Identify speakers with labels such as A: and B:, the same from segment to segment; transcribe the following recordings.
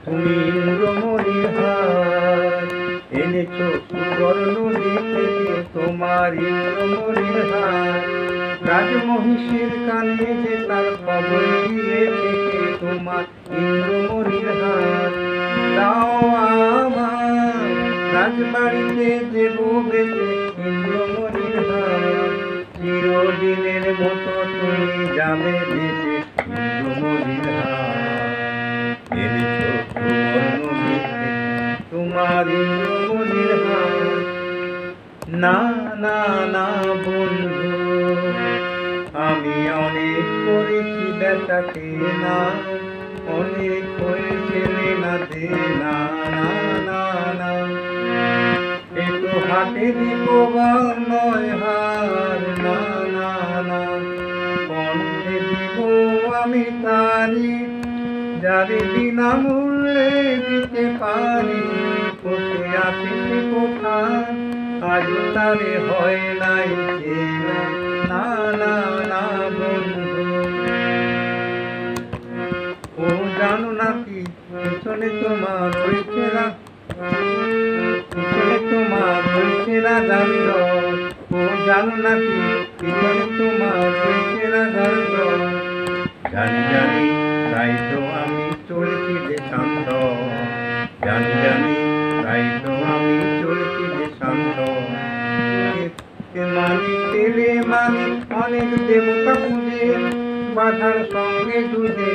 A: তুমি ইন্দ্রমণির হার এনেছো সুবর্ণ দ্বীপ থেকে তোমার ইন্দ্রমণির হার। রাজমহিষীর কানে যে তার খবর দিয়েছে কে তোমার ইন্দ্রমণির হার। দাও আমার রাজবাড়িতে দেব বেঁচে ইন্দ্রমণির হার। চিরদিনের মতো তুমি যাবে বেঁচে ইন্দ্রমণির হার। এনেছো সুবর্ণ দ্বীপ থেকে তোমার ইন্দ্রমণির হার। না না না বন্ধু, আমি অনেক করেছি বেচাকে না, অনেক হয়েছে না দে না না না না। একটু হাতে দিব নয় হার না না না। কণ্ঠে দিব আমি তারি যারে বিনামূল্যে দিতে পারি। বসে আছে সে কোথায় আজ তারে হয় নাই চেনা না না না বন্ধু। ও জানো নাকি পিছনে তোমার রয়েছে না, পিছনে তোমার রয়েছে না দণ্ড। ও জানো নাকি পিছনে তোমার রয়েছে না দণ্ড। জানি জানি তাই তো আমি চলেছি যে শান্ত। জানি জানি তাই তো আমি চলেছি যে শান্ত। মানিক তেলে মানিক অনেক দেবতা পুজে বাধার সঙ্গে দুধে।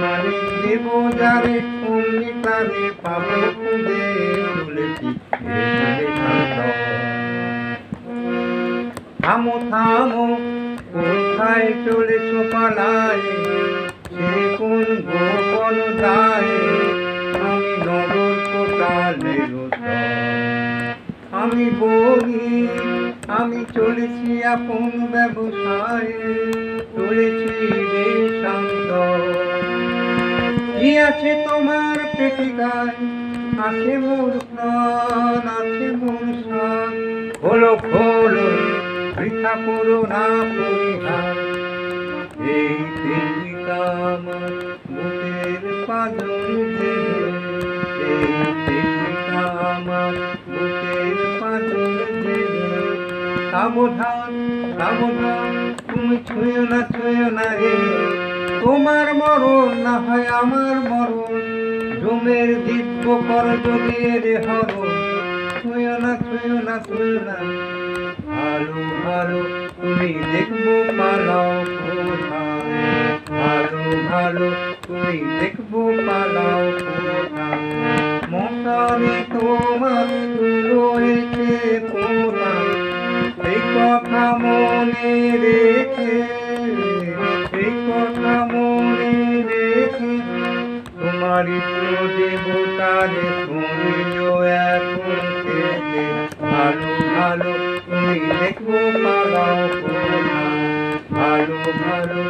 A: মানিক দেব যারে অমনি প্রাণে পাবো খুঁজে। চলেছি শান্ত। থামো থামো কোথায় চলেছ পালায়, সে কোন গোপন দায়ে। আমি নগর কোটালের আমি বলি আমি চলেছি আপন ব্যবসায়ে। চলেছি শান্ত। কি আছে তোমার পেটিকায়, আছে মোর প্রাণ আছে মোর সাথ। খোলো খোলো বৃথা করো না পরিহার। এই পেটিকা আমার বুকের পাঁজর দেবে। এই পেটিকা আমার বুকের পাঁজর দেবে। সাবধান সাবধান তুমি ছুঁয়ো না রে। তোমার মরণ না হয় আমার মরণ। জমের দিব্য কর যদি রে হরণ। ছুঁয়ো না ভালো ভালো তুমি দেখবো পালাও কোথায়। ভালো ভালো তুমি দেখবো পালাও কোথায়। মশানে তোমার রয়েছে পোড়া, এই কথা মনে রেখে, এই কথা মনে রেখে। তোমারই দেবতারে তুমিও এখন খেতে। ভালো ভালো তুমি দেখবো পালাও কোথায়। ভালো ভালো